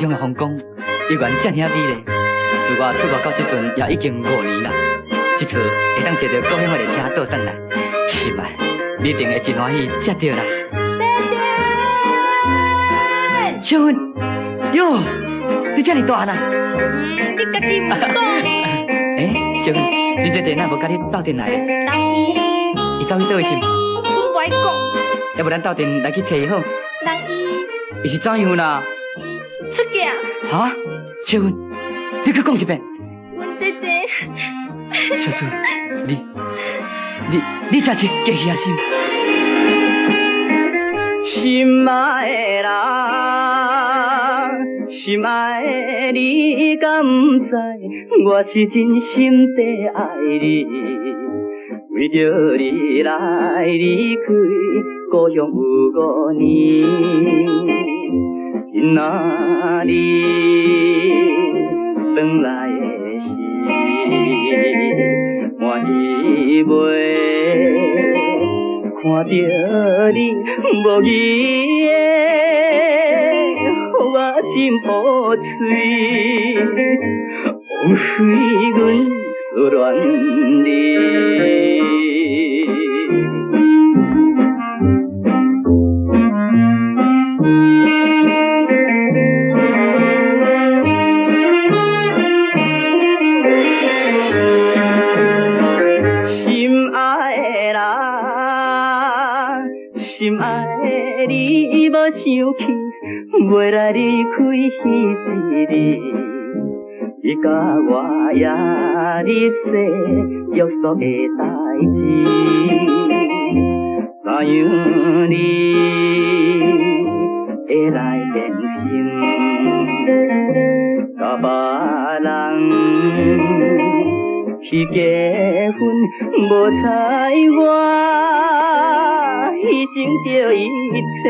乡的风光，依然这么美丽。自我出国到这阵，也已经5年啦。这次会当坐到故乡的列车倒转来，是吧？你一定会真欢喜接到啦。小芬，哟，你这么大啦？你家己唔懂。小芬，你这阵哪无甲你斗阵来咧？人伊走去倒位是？我不爱讲。要不咱斗阵来去找伊好？人伊是怎样啦？伊出嫁。哈？小芬，你去讲一遍。阮姐姐。小春，你才是假遐心。心爱的人，心爱的你，敢不知我是真心地爱你？为着你来离开故乡有5年，今仔日转来的时，满意袂看着你无语的，予我心破碎，枉费阮所恋你。心爱的你，无想起袂来离开彼时你甲我也入世约束的代志，怎样你会来变心？甲别人去结婚，无采我。牺牲着一切，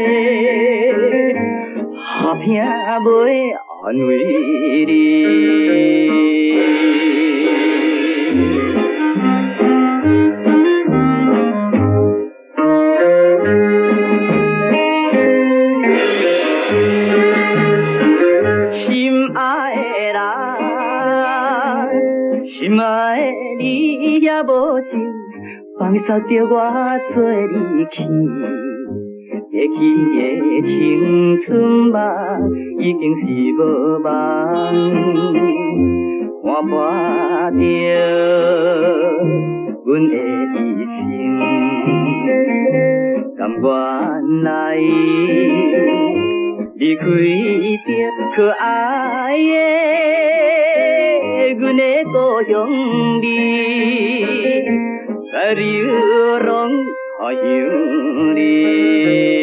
打拼袂安慰你。心爱的人，心爱的你也无情。放手着我做离去，过去的青春梦已经是无望，看破着阮的一生，甘愿来离开着可爱的阮的故乡里。在流浪海洋里。